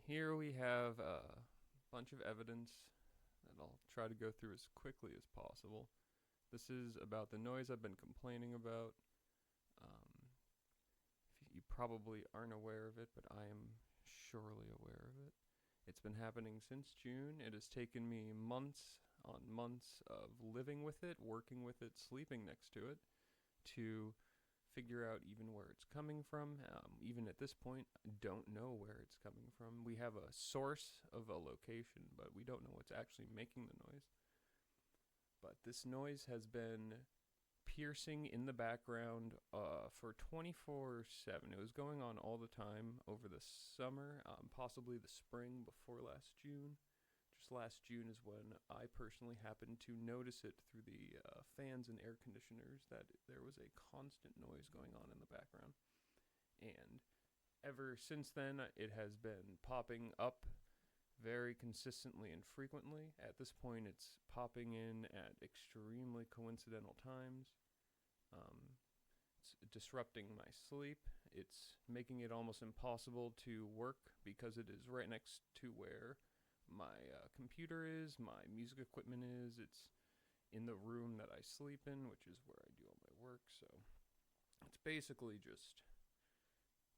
Here we have a bunch of evidence that I'll try to go through as quickly as possible. This is about the noise I've been complaining about. Um, you probably aren't aware of it, but I am surely aware of it. It's been happening since June. It has taken me months on months of living with it, working with it, sleeping next to it, to figure out even where it's coming from. Even at this point, I don't know where it's coming from. We have a source of a location, but we don't know what's actually making the noise. But this noise has been piercing in the background for 24/7. It was going on all the time over the summer, possibly the spring before last June. Just last June is when I personally happened to notice it through the fans and air conditioners that there was a constant noise going on in the background. And ever since then, it has been popping up very consistently and frequently. At this point, it's popping in at extremely coincidental times. Um, it's disrupting my sleep. It's making it almost impossible to work because it is right next to where my computer is, my music equipment is. It's in the room that I sleep in, which is where I do all my work. So it's basically just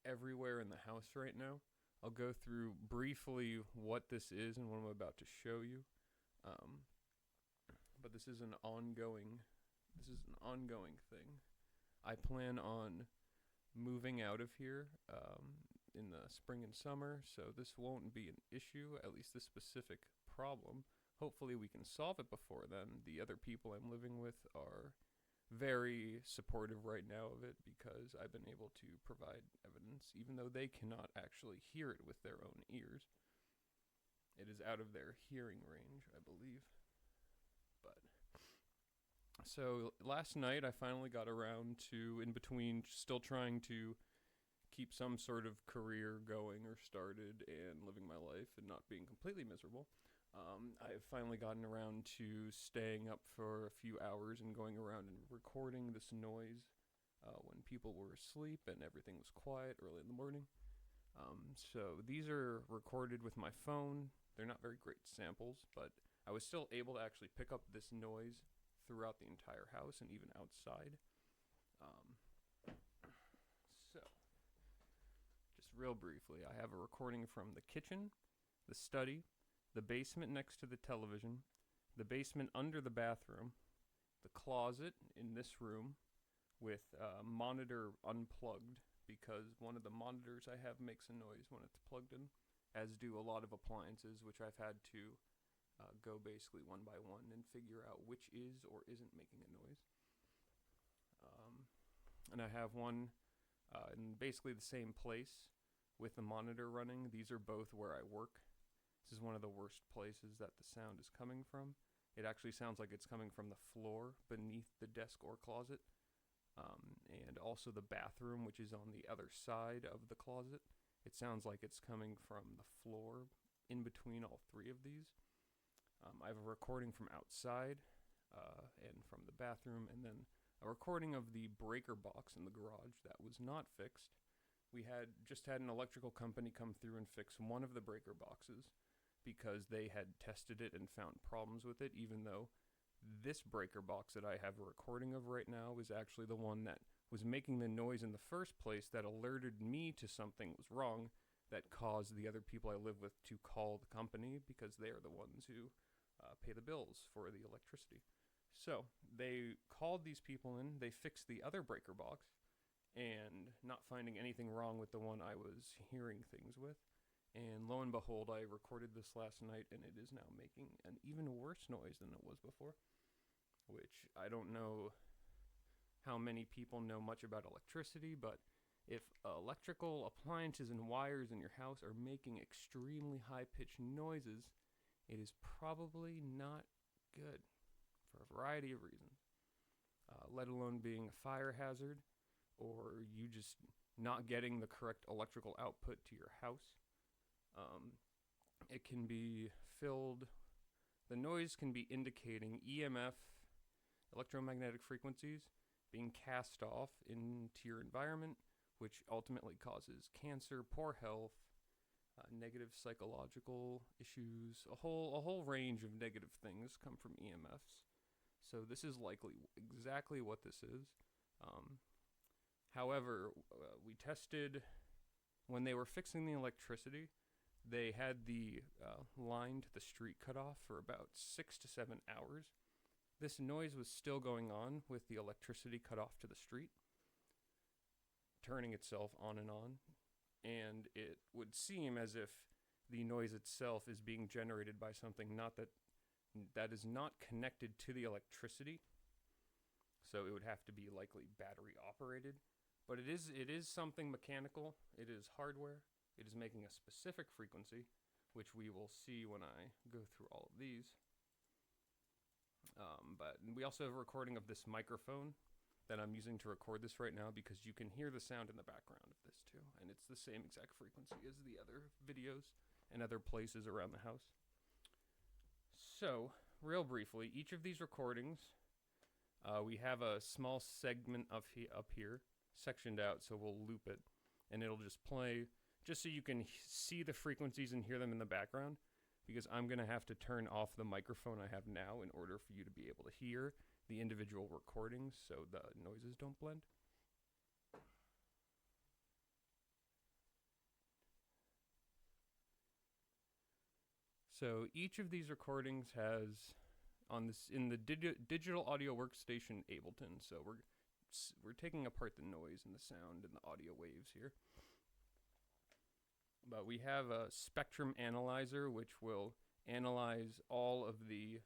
everywhere in the house right now. I'll go through briefly what this is and what I'm about to show you. Um, but this is an ongoing thing. I plan on moving out of here in the spring and summer, so this won't be an issue, at least this specific problem. Hopefully we can solve it before then. The other people I'm living with are very supportive right now of it because I've been able to provide evidence, even though they cannot actually hear it with their own ears. It is out of their hearing range, I believe. But so last night I finally got around to, in between still trying to keep some sort of career going or started and living my life and not being completely miserable, I've finally gotten around to staying up for a few hours and going around and recording this noise when people were asleep and everything was quiet early in the morning. So these are recorded with my phone. They're not very great samples, but I was still able to actually pick up this noise throughout the entire house and even outside. So, just real briefly, I have a recording from the kitchen, the study, the basement next to the television, the basement under the bathroom, the closet in this room with a monitor unplugged because one of the monitors I have makes a noise when it's plugged in, as do a lot of appliances, which I've had to go basically one by one and figure out which is or isn't making a noise. And I have one in basically the same place with the monitor running. These are both where I work. This is one of the worst places that the sound is coming from. It actually sounds like it's coming from the floor beneath the desk or closet. And also the bathroom, which is on the other side of the closet. It sounds like it's coming from the floor in between all three of these. I have a recording from outside and from the bathroom, and then a recording of the breaker box in the garage that was not fixed. We had just had an electrical company come through and fix one of the breaker boxes because they had tested it and found problems with it, even though this breaker box that I have a recording of right now is actually the one that was making the noise in the first place that alerted me to something was wrong, that caused the other people I live with to call the company because they are the ones who pay the bills for the electricity. So they called these people in, they fixed the other breaker box, and not finding anything wrong with the one I was hearing things with. And lo and behold, I recorded this last night, and it is now making an even worse noise than it was before, which I don't know how many people know much about electricity, but if electrical appliances and wires in your house are making extremely high-pitched noises, it is probably not good for a variety of reasons, let alone being a fire hazard or you just not getting the correct electrical output to your house. It can be filled, the noise can be indicating EMF, electromagnetic frequencies, being cast off into your environment, which ultimately causes cancer, poor health, negative psychological issues, a whole range of negative things come from EMFs. So this is likely exactly what this is. However, we tested when they were fixing the electricity. They had the line to the street cut off for about 6 to 7 hours. This noise was still going on with the electricity cut off to the street, turning itself on, and it would seem as if the noise itself is being generated by something that is not connected to the electricity. So it would have to be likely battery operated, but it is something mechanical. It is hardware. It is making a specific frequency, which we will see when I go through all of these. But we also have a recording of this microphone that I'm using to record this right now, because you can hear the sound in the background of this too, and it's the same exact frequency as the other videos and other places around the house. So, real briefly, each of these recordings, we have a small segment up here, sectioned out, so we'll loop it, and it'll just play, just so you can see the frequencies and hear them in the background, because I'm going to have to turn off the microphone I have now in order for you to be able to hear the individual recordings so the noises don't blend. So each of these recordings has in the digital audio workstation Ableton. So we're taking apart the noise and the sound and the audio waves here. But we have a spectrum analyzer, which will analyze all of the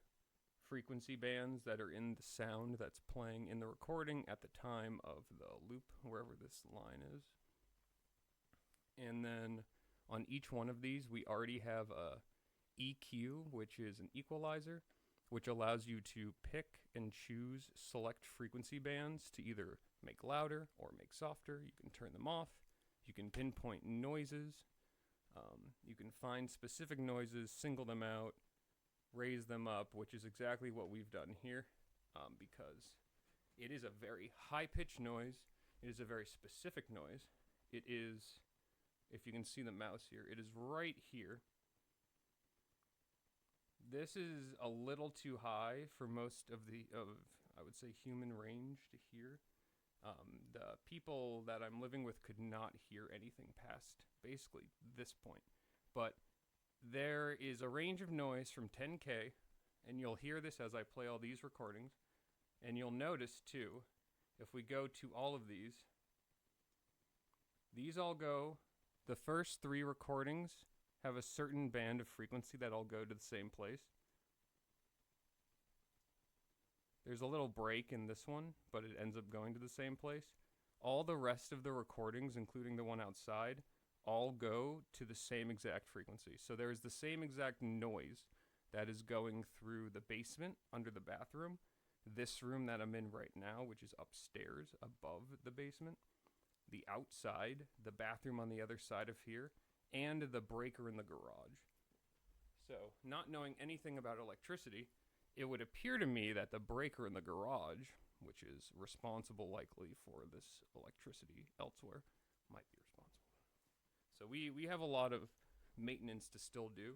frequency bands that are in the sound that's playing in the recording at the time of the loop, wherever this line is. And then on each one of these, we already have a EQ, which is an equalizer, which allows you to pick and choose select frequency bands to either make louder or make softer. You can turn them off. You can pinpoint noises. You can find specific noises, single them out, raise them up, which is exactly what we've done here, because it is a very high-pitched noise. It is a very specific noise. It is, if you can see the mouse here, it is right here. This is a little too high for most of I would say, human range to hear. The people that I'm living with could not hear anything past basically this point. But there is a range of noise from 10K, and you'll hear this as I play all these recordings, and you'll notice too, if we go to all of these all go, the first 3 recordings have a certain band of frequency that all go to the same place. There's a little break in this one, but it ends up going to the same place. All the rest of the recordings, including the one outside, all go to the same exact frequency. So there is the same exact noise that is going through the basement under the bathroom, this room that I'm in right now, which is upstairs above the basement, the outside, the bathroom on the other side of here, and the breaker in the garage. So, not knowing anything about electricity, it would appear to me that the breaker in the garage, which is responsible likely for this electricity elsewhere, might be responsible. So we have a lot of maintenance to still do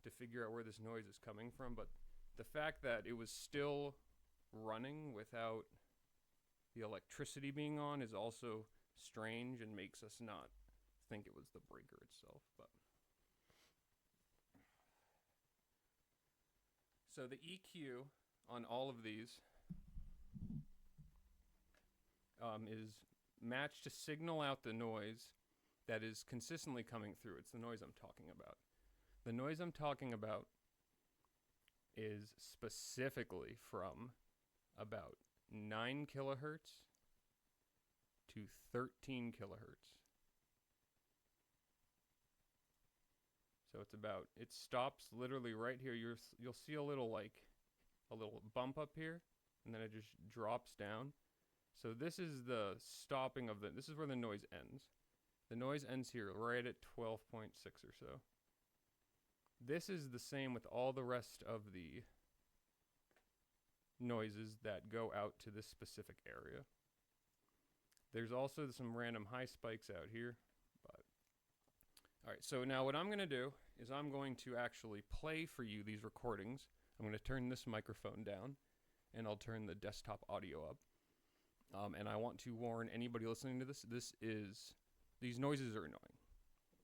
to figure out where this noise is coming from, but the fact that it was still running without the electricity being on is also strange and makes us not think it was the breaker itself. But so the EQ on all of these is matched to signal out the noise that is consistently coming through. It's the noise I'm talking about. The noise I'm talking about is specifically from about 9 kilohertz to 13 kilohertz. So it stops literally right here. You'll see a little bump up here, and then it just drops down. So this is the stopping of this is where the noise ends. The noise ends here, right at 12.6 or so. This is the same with all the rest of the noises that go out to this specific area. There's also some random high spikes out here, but All right, so now what I'm going to do is I'm going to actually play for you these recordings. I'm going to turn this microphone down, and I'll turn the desktop audio up. And I want to warn anybody listening to this, these noises are annoying.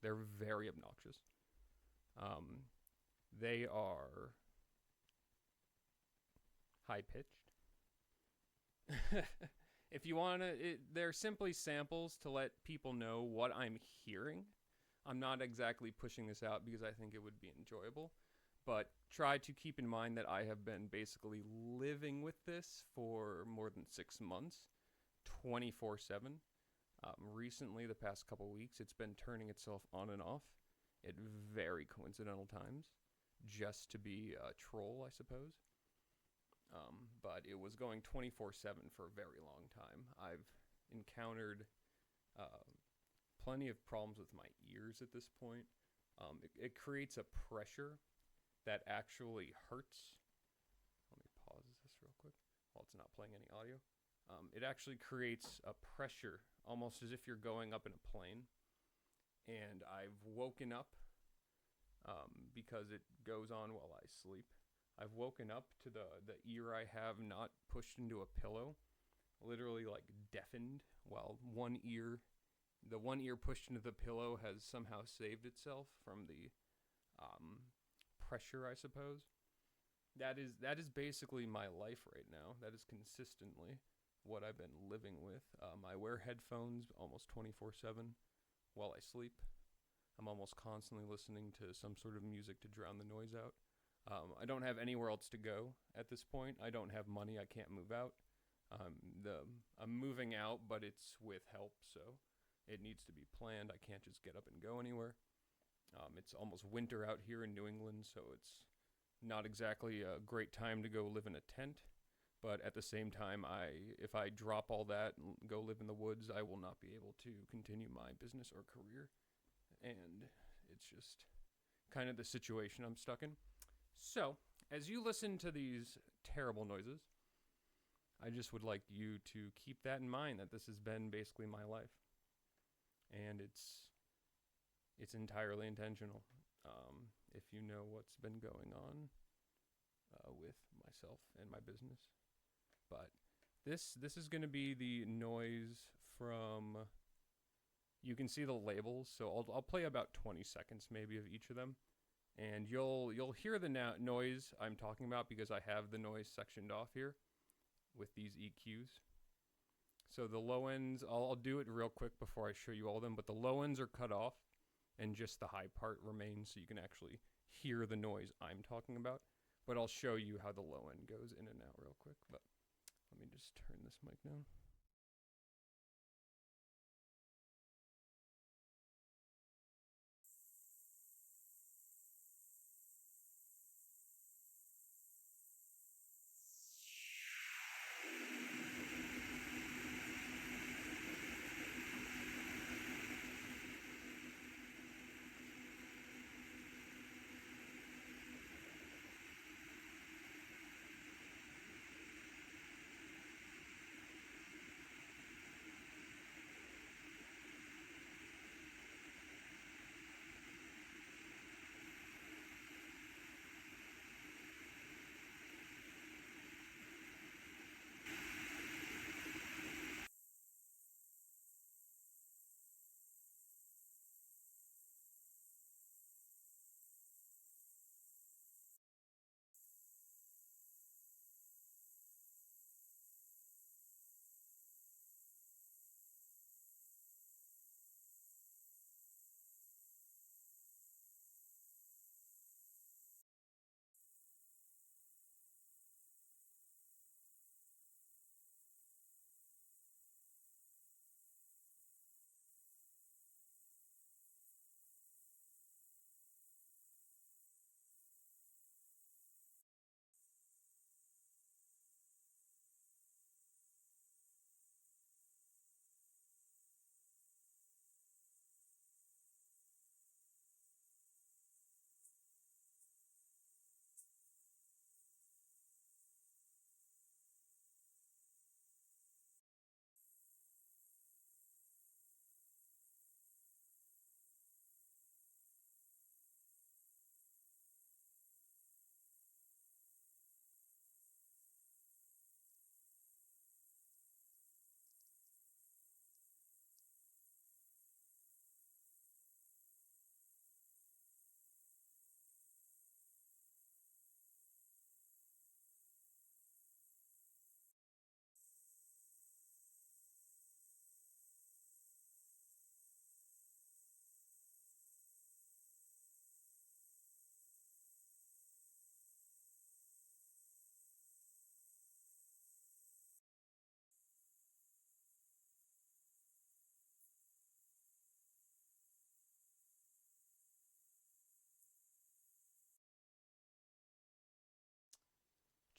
They're very obnoxious. They are high-pitched. If you want to, they're simply samples to let people know what I'm hearing. I'm not exactly pushing this out because I think it would be enjoyable, but try to keep in mind that I have been basically living with this for more than 6 months, 24/7. Recently, the past couple weeks, it's been turning itself on and off at very coincidental times, just to be a troll, I suppose. But it was going 24/7 for a very long time. I've encountered plenty of problems with my ears at this point. It creates a pressure that actually hurts. Let me pause this real quick while it's not playing any audio. It actually creates a pressure, almost as if you're going up in a plane. And I've woken up because it goes on while I sleep. I've woken up to the ear I have not pushed into a pillow, literally like deafened, while the one ear pushed into the pillow has somehow saved itself from the pressure, I suppose. That is basically my life right now. That is consistently what I've been living with. I wear headphones almost 24/7 while I sleep. I'm almost constantly listening to some sort of music to drown the noise out. I don't have anywhere else to go at this point. I don't have money. I can't move out. I'm moving out, but it's with help, so it needs to be planned. I can't just get up and go anywhere. It's almost winter out here in New England, so it's not exactly a great time to go live in a tent. But at the same time, if I drop all that and go live in the woods, I will not be able to continue my business or career. And it's just kind of the situation I'm stuck in. So, as you listen to these terrible noises, I just would like you to keep that in mind, that this has been basically my life. And it's entirely intentional. If you know what's been going on with myself and my business. But this is going to be the noise from, you can see the labels, so I'll play about 20 seconds maybe of each of them, and you'll hear the noise I'm talking about because I have the noise sectioned off here with these EQs. So the low ends, I'll do it real quick before I show you all of them, but the low ends are cut off and just the high part remains, so you can actually hear the noise I'm talking about. But I'll show you how the low end goes in and out real quick. But let me just turn this mic down.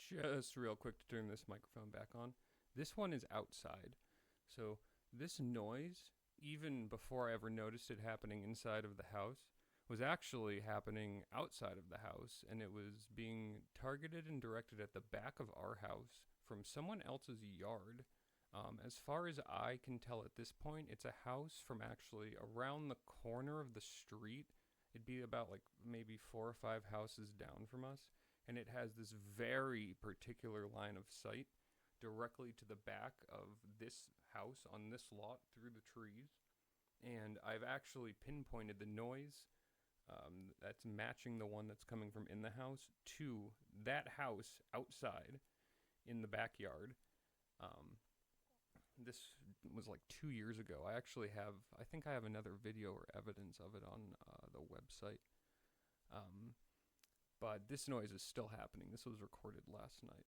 Just real quick to turn this microphone back on. This one is outside. So this noise, even before I ever noticed it happening inside of the house, was actually happening outside of the house, and it was being targeted and directed at the back of our house from someone else's yard. As far as I can tell at this point, it's a house from actually around the corner of the street. It'd be about like maybe 4 or 5 houses down from us, and it has this very particular line of sight directly to the back of this house on this lot through the trees. And I've actually pinpointed the noise that's matching the one that's coming from in the house to that house outside in the backyard. This was like 2 years ago. I think I have another video or evidence of it on the website. But this noise is still happening. This was recorded last night.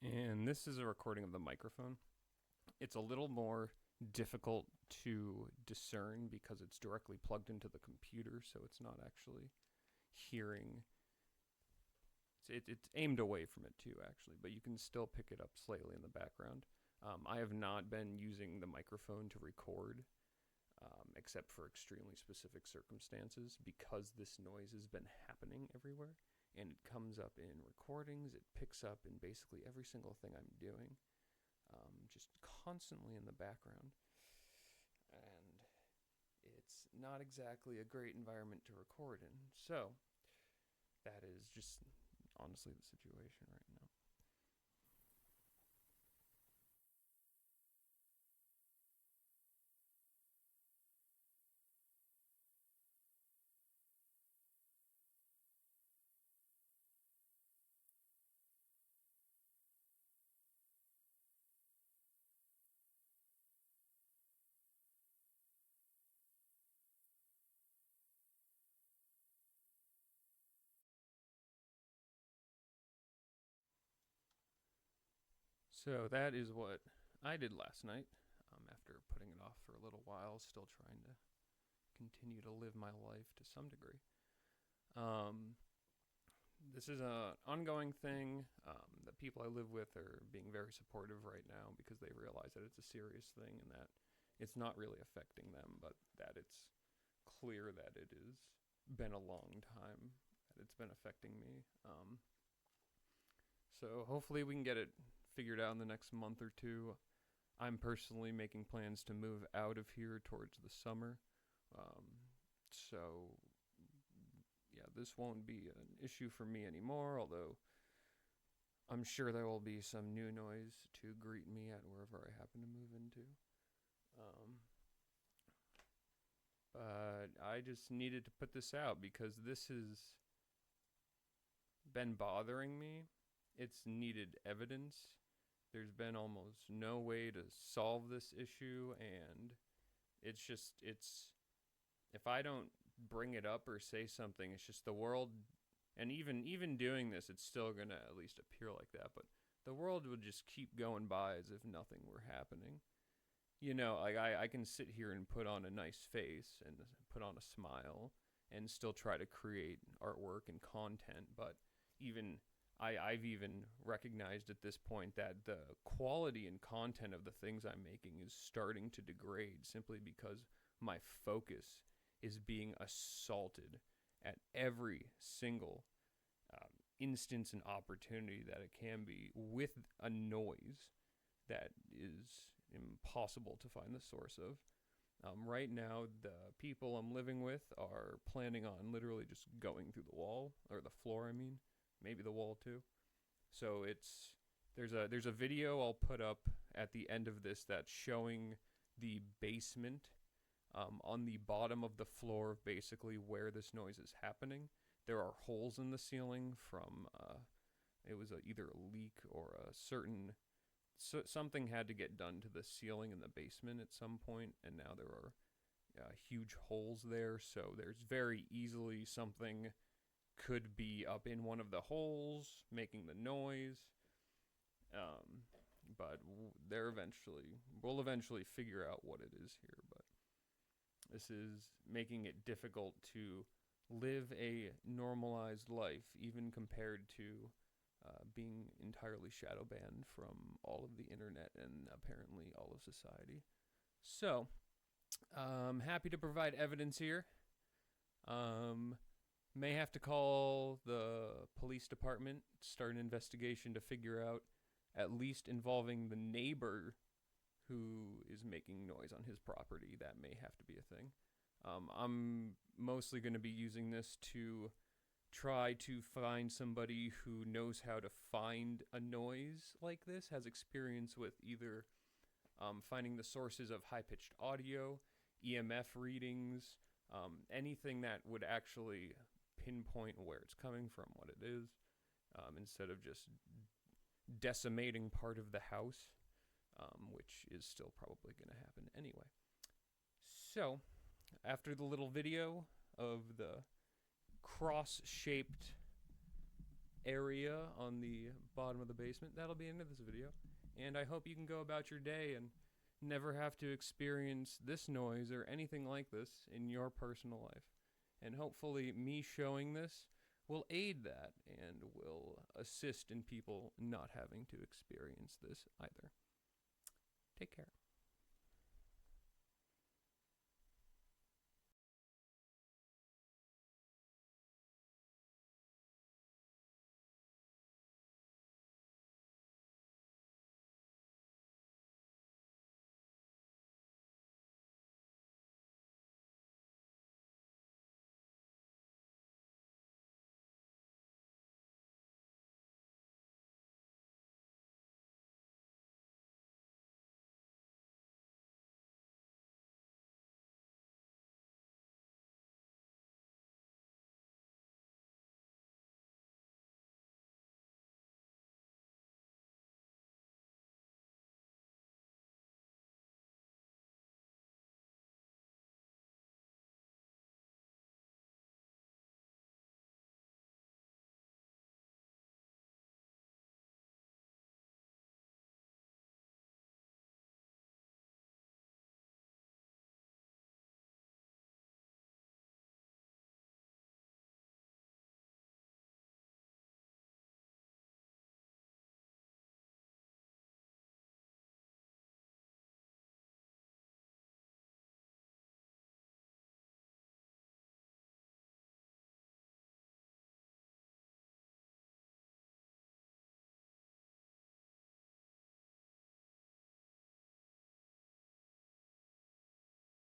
And this is a recording of the microphone. It's a little more difficult to discern because it's directly plugged into the computer, so it's not actually hearing. It's aimed away from it too, actually, but you can still pick it up slightly in the background. I have not been using the microphone to record, except for extremely specific circumstances, because this noise has been happening everywhere, and it comes up in recordings. It picks up in basically every single thing I'm doing, just constantly in the background. And it's not exactly a great environment to record in. So that is just honestly the situation right now. So that is what I did last night, after putting it off for a little while, still trying to continue to live my life to some degree. Um, this is an ongoing thing. The people I live with are being very supportive right now because they realize that it's a serious thing and that it's not really affecting them, but that it's clear that it has been a long time that it's been affecting me. So hopefully we can get it figured out in the next month or two. I'm personally making plans to move out of here towards the summer. So yeah, this won't be an issue for me anymore, although I'm sure there will be some new noise to greet me at wherever I happen to move into. Um, But I just needed to put this out because this has been bothering me. It's needed evidence. There's been almost no way to solve this issue, and it's if I don't bring it up or say something, it's just the world. And even doing this, it's still gonna at least appear like that, but the world would just keep going by as if nothing were happening. Like I can sit here and put on a nice face and put on a smile and still try to create artwork and content, but even I've even recognized at this point that the quality and content of the things I'm making is starting to degrade simply because my focus is being assaulted at every single instance and opportunity that it can be with a noise that is impossible to find the source of. Right now, the people I'm living with are planning on literally just going through the wall, or the floor, I mean. Maybe the wall too. So there's a video I'll put up at the end of this that's showing the basement on the bottom of the floor of basically where this noise is happening. There are holes in the ceiling from it was either a leak or a certain something had to get done to the ceiling in the basement at some point, and now there are huge holes there. So there's very easily something could be up in one of the holes making the noise. But we'll eventually figure out what it is here. But this is making it difficult to live a normalized life, even compared to being entirely shadow banned from all of the internet and apparently all of society. So, happy to provide evidence here. May have to call the police department, start an investigation to figure out, at least involving the neighbor who is making noise on his property. That may have to be a thing. I'm mostly going to be using this to try to find somebody who knows how to find a noise like this, has experience with either finding the sources of high-pitched audio, EMF readings, anything that would actually pinpoint where it's coming from, what it is, instead of just decimating part of the house, which is still probably going to happen anyway. So, after the little video of the cross-shaped area on the bottom of the basement, that'll be the end of this video. And I hope you can go about your day and never have to experience this noise or anything like this in your personal life. And hopefully me showing this will aid that and will assist in people not having to experience this either. Take care.